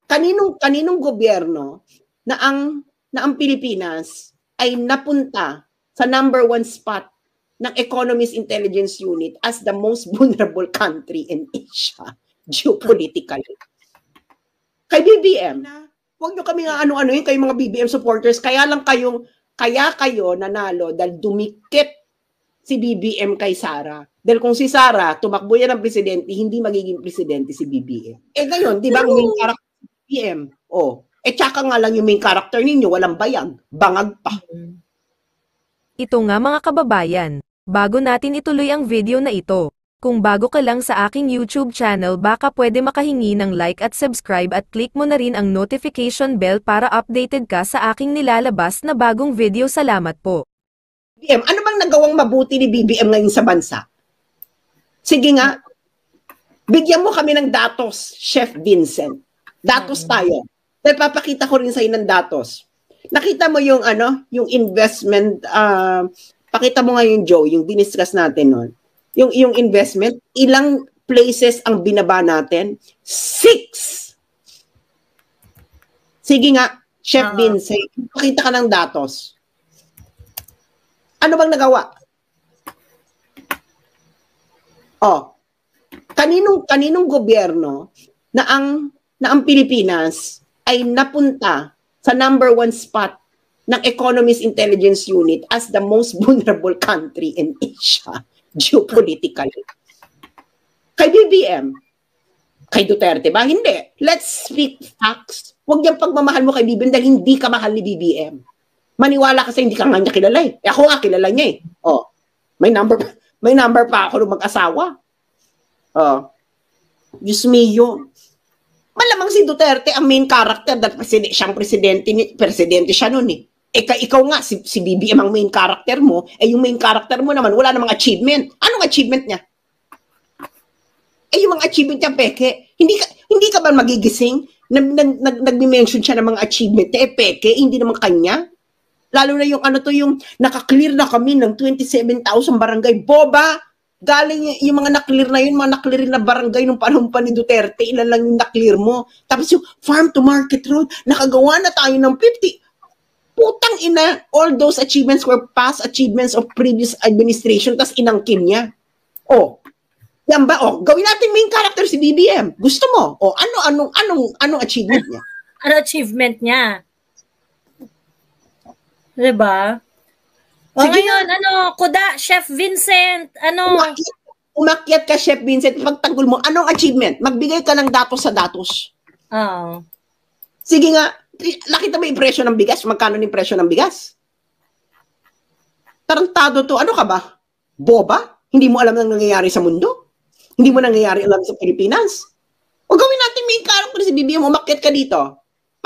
kaninong gobyerno na ang Pilipinas ay napunta sa number 1 spot ng Economist Intelligence Unit as the most vulnerable country in Asia geopolitically. Kay BBM, huwag nyo kami nga ano-ano yun, kayo mga BBM supporters, kaya kayo nanalo dahil dumikit si BBM kay Sara. Dahil kung si Sara, tumakbo yan ng presidente, hindi magiging presidente si BBM. Eh ngayon, di ba ang main character si BBM? Oh, tsaka nga lang yung main character ninyo, walang bayag, bangag pa. Ito nga mga kababayan, bago natin ituloy ang video na ito, kung bago ka lang sa aking YouTube channel baka pwede makahingi ng like at subscribe at click mo na rin ang notification bell para updated ka sa aking nilalabas na bagong video. Salamat po. BBM, ano bang nagawang mabuti ni BBM ngayon sa bansa? Sige nga, bigyan mo kami ng datos, Chef Vincent. Datos tayo. Dahil papakita ko rin sa inyo ng datos. Nakita mo yung yung investment, pakita mo nga yung Joe, yung diniscuss natin noon. Yung investment, ilang places ang binaba natin? 6! Sige nga, Chef Vincent, pakita ka ng datos. Ano bang nagawa? Oh, kaninong gobyerno na ang Pilipinas ay napunta sa number 1 spot ng Economist Intelligence Unit as the most vulnerable country in Asia geopolitically. Kay BBM, kay Duterte ba? Hindi. Let's speak facts. Huwag niyang pagmamahal mo kay BBM dahil hindi ka mahal ni BBM. Maniwala kasi hindi ka nga niya kilala eh. Ako nga kilala niya eh. Oh, may number pa ako ng mag-asawa. Oh, Diyos mio. Malamang si Duterte ang main character dahil siyang presidente siya noon eh. Ikaw nga, si BBM ang main character mo, yung main character mo naman, wala namang achievement. Anong achievement niya? Yung mga achievement niya, peke. Hindi ka ba magigising? Nag-mention siya ng mga achievement, peke, hindi naman kanya. Lalo na yung yung naka-clear na kami ng 27,000 barangay. Boba! Galing yung mga na-clear na yun, mga na-clear na barangay nung panahon pa ni Duterte, ilan lang yung na-clear mo. Tapos yung farm to market road, nakagawa na tayo ng 50. Putang ina, all those achievements were past achievements of previous administration, tas inangkin niya. Oh, yan ba? Oh, gawin natin main character si BBM. Gusto mo? Oh, anong achievement niya? Ano achievement niya? Diba? O sige, ngayon, kuda, Chef Vincent, Umakyat ka, Chef Vincent, pagtanggol mo, anong achievement? Magbigay ka ng datos sa datos. Oo. Sige nga, nakita mo yung presyo ng bigas? Magkano yung presyo ng bigas? Tarantado to. Ano ka ba? Boba? Hindi mo alam ang nangyayari sa mundo? Hindi mo nangyayari alam sa Pilipinas? O gawin natin main character si BBM, umakyat ka dito.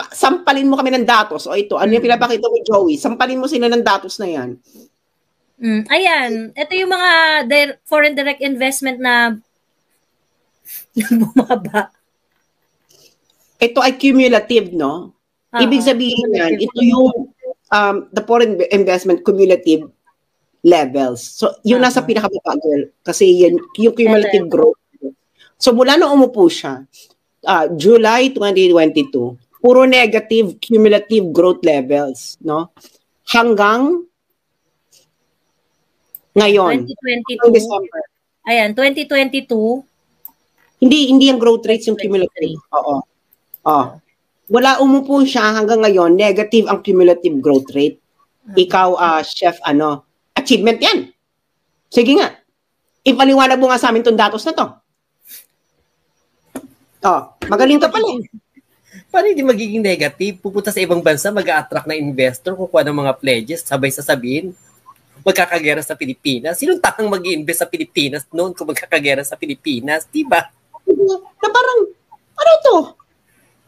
Sampalin mo kami ng datos. O ito, ano yung pinapakita mo, Joey? Sampalin mo sila ng datos na yan. Ayan. Ito yung mga foreign direct investment na bumaba. Ito ay cumulative, no? Ibig sabihin yan, ito yung the foreign investment cumulative levels. So, yung nasa pinakababa, girl. Kasi yan, yung cumulative growth. So, mula nung umupo siya, July 2022, puro negative cumulative growth levels, no? Hanggang ngayon. 2022. December. Ayan, 2022. Hindi ang growth rates yung cumulative. Oo. Wala umupo siya hanggang ngayon, negative ang cumulative growth rate. Ikaw, Chef, achievement yan. Sige nga. Ipaliwanag mo nga sa amin itong datos na to. Magaling ka pala. Paano hindi magiging negative? Pupunta sa ibang bansa, mag-a-attract na investor, kukuha ng mga pledges, sabay sasabihin, magkakagera sa Pilipinas. Sinong takang mag-i-invest sa Pilipinas noon kung magkakagera sa Pilipinas? Diba? Na parang, ano to?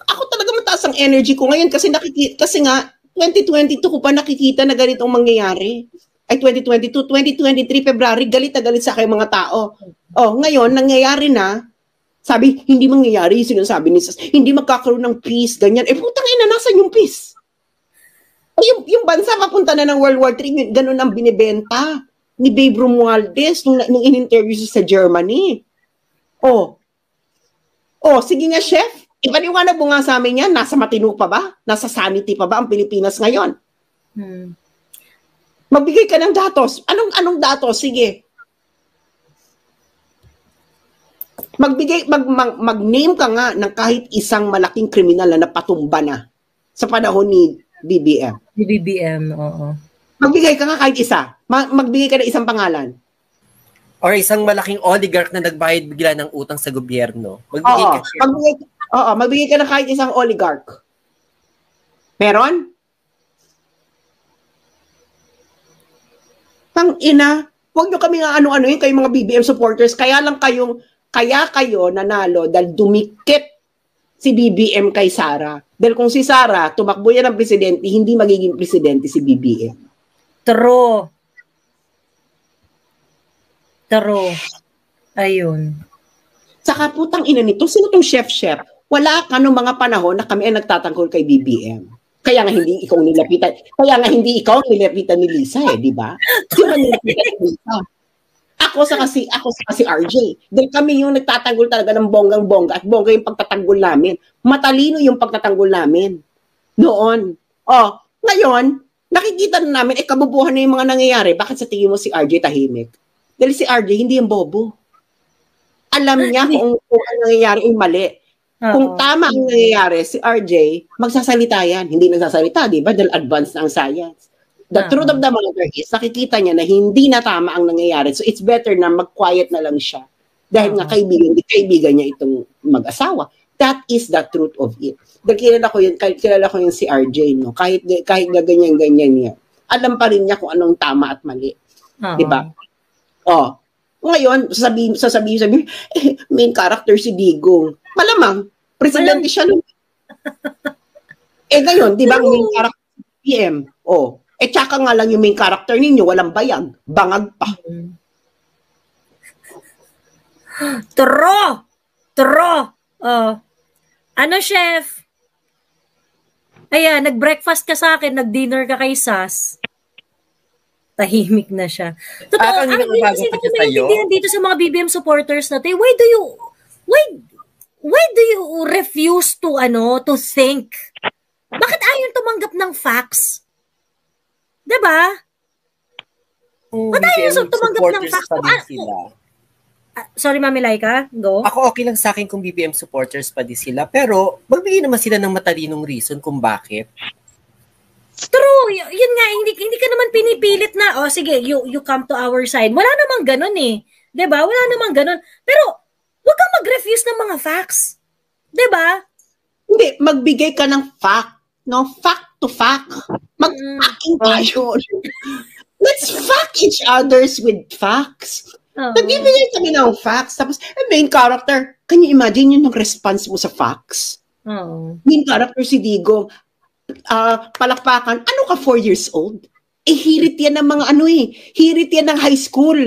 Ako talaga mataas ang energy ko ngayon kasi nga, 2022 ko pa nakikita na ganitong mangyayari. Ay, 2022, 2023, February, galit na galit sa aking mga tao. Ngayon, nangyayari na. Sabi, hindi mangyayari, sinasabi ni Sas, hindi magkakaroon ng peace, ganyan. Putang ina, nasan yung peace? Yung bansa papunta na ng World War III, ganun ang binibenta ni Babe Romualdez nung in-interview sa Germany. Sige nga, Chef. Ipaliwanag mo nga sa amin yan, nasa matino pa ba? Nasa sanity pa ba ang Pilipinas ngayon? Magbigay ka ng datos. Anong datos? Sige. Mag-name ka nga ng kahit isang malaking kriminal na napatumba na sa panahon ni BBM. Ni BBM, oo. Magbigay ka nga kahit isa. Magbigay ka ng isang pangalan. Or isang malaking oligarch na nagbayad bigla ng utang sa gobyerno. Magbigay ka siya. Magbigay ka ng kahit isang oligarch. Meron? Tang-ina, huwag nyo kami nga ano-ano yun, kayong mga BBM supporters. Kaya kayo nanalo dahil dumikit si BBM kay Sara. Dahil kung si Sara, tumakbo yan ng presidente, hindi magiging presidente si BBM. True. Ayun. Saka putang ina nito, sino tong chef? Wala ka nung mga panahon na kami ay nagtatanggol kay BBM. Kaya nga hindi ikaw nilapitan ni Lisa di ba? Sino nilapitan ni Lisa? Ako sa kasi RJ. Dahil kami yung nagtatanggol talaga ng bonggang-bongga at bongga yung pagtatanggol namin. Matalino yung pagtatanggol namin. Noon. Ngayon, nakikita na namin, kabubuhan na yung mga nangyayari. Bakit sa tingin mo si RJ tahimik? Dahil si RJ hindi yung bobo. Alam niya kung ang nangyayari ay mali. Kung tama ang nangyayari, si RJ, magsasalita yan. Hindi nagsasalita, di ba? Dahil advanced na ang science. The truth of the matter is, nakikita niya na hindi na tama ang nangyayari. So it's better na mag-quiet na lang siya. Dahil nga kaibigan niya itong mag-asawa. That is the truth of it. Dahil kilala ko yun si RJ, no? Kahit na ganyan-ganyan niya. Alam pa rin niya kung anong tama at mali. Di ba? Ngayon, sasabihin, main character si Digong. Malamang, presidente siya nun. Ngayon, di ba, main character si PM? Tsaka nga lang yung main character ninyo, walang bayag. Bangag pa. Tro! Ano, chef? Ayan, nag-breakfast ka sa akin, nag-dinner ka kay Sas. Tahimik na siya. Totoo, ang hindi dito sa mga BBM supporters natin, why do you refuse to think? Bakit ayaw tumanggap ng facts? Diba? Ba't ayaw tumanggap ng facts? Sorry, Mami Laika, go. Ako okay lang sa akin kung BBM supporters pa din sila, pero magbigay naman sila ng matalinong reason kung bakit. True, yun nga, hindi ka naman pinipilit na, sige, you come to our side. Wala namang ganun eh. 'Di ba? Wala namang ganun. Pero, huwag kang mag-refuse ng mga facts. 'Di ba? Hindi, magbigay ka ng fact. No? Fact to fact. Mag-facting tayo. Let's fact each others with facts. Nagbibigay kami ng facts. Tapos, main character, can you imagine yung response mo sa facts? Main character si Digong, palakpakan, ano ka 4 years old? Hirit yan ng mga hirit yan ng high school.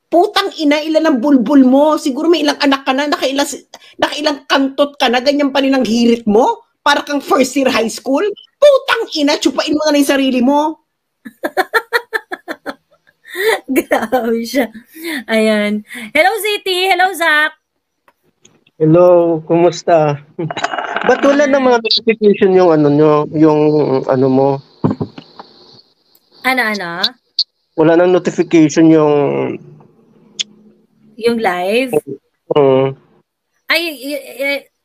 Putang ina, ilan ang bulbul mo? Siguro may ilang anak ka na, nakailang kantot ka na, ganyan pa rin ang hirit mo? Para kang first year high school? Putang ina, tsupain mo na yung sarili mo. Grabe siya. Ayan. Hello, Ziti. Hello, Zach. Hello, kumusta? Ba't wala ng mga notification yung mo? Ano? Wala nang notification yung live?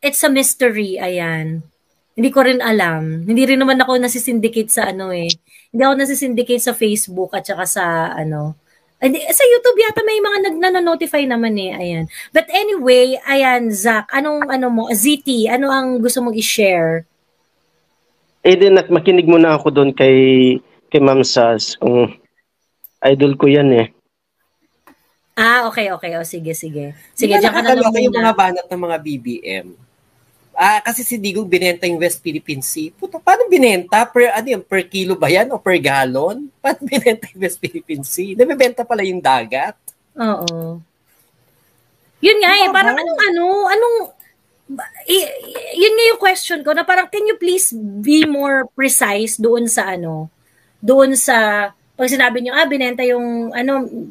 It's a mystery, ayan. Hindi ko rin alam. Hindi rin naman ako nasisyndicate sa Hindi ako nasisyndicate sa Facebook at saka sa sa YouTube yata may mga nagna-notify naman ayan. But anyway, ayan, Zach, anong ZT, ano ang gusto mong i-share? Makinig muna ako doon kay Ma'am Sas. Idol ko yan Okay. Sige. Sige, diyan ka na lang muna. Yung mga banat ng mga BBM. Kasi si Digong binenta yung West Philippine Sea. Puto, paano binenta? Per kilo ba yan? O per gallon? Paano binenta yung West Philippine Sea? Nabibenta pala yung dagat? Oo. Yun nga parang yun nga yung question ko na parang can you please be more precise doon sa pag sinabi nyo, binenta yung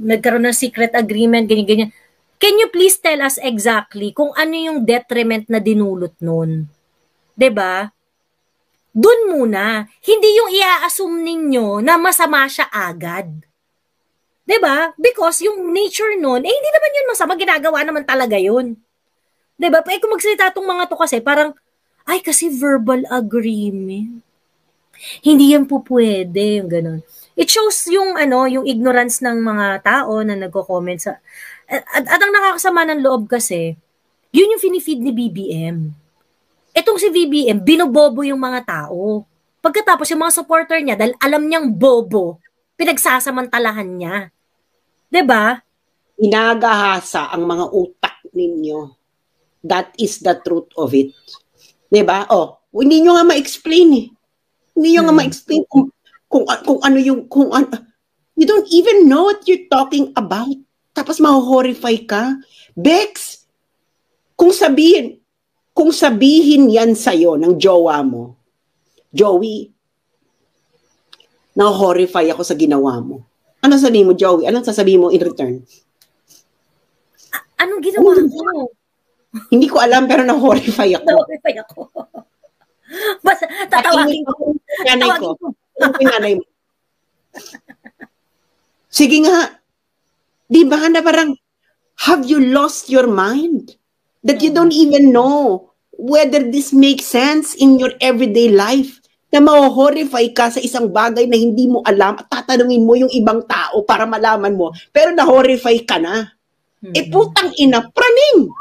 nagkaroon ng secret agreement, ganyan. Can you please tell us exactly kung ano yung detriment na dinulot nun? 'Diba? Doon muna. Hindi yung i-assume ninyo na masama siya agad. 'Di ba? Because yung nature nun, hindi naman yun masama, ginagawa naman talaga yun. 'Di ba? Kung magsalita tong mga to kasi, parang, ay kasi verbal agreement. Hindi yan po pwede, yung ganun. It shows yung yung ignorance ng mga tao na nagko-comment sa at ang nakakasama ng loob kasi, yun yung finifeed ni BBM. Etong si BBM, binobobo yung mga tao. Pagkatapos yung mga supporter niya, dahil alam niyang bobo, pinagsasamantalahan niya. 'Di ba? Inagahasa ang mga utak ninyo. That is the truth of it. 'Di ba? Hindi nyo nga ma-explain eh. Hindi nyo nga ma-explain kung ano yung you don't even know what you're talking about. Tapos ma-horrify ka. Bex, kung sabihin yan sa'yo ng jowa mo, Joey, na-horrify ako sa ginawa mo. Ano sabihin mo, Joey? Anong sasabihin mo in return? Anong ginawa mo? Hindi ko alam, pero na-horrify ako. Na-horrify ako. Basta, tatawagin ko. Nanay ko. Nanay mo. Sige nga. Di ba na parang, have you lost your mind? That you don't even know whether this makes sense in your everyday life. Na ma-horrify ka sa isang bagay na hindi mo alam at tatanungin mo yung ibang tao para malaman mo. Pero na-horrify ka na. Putang ina, praning!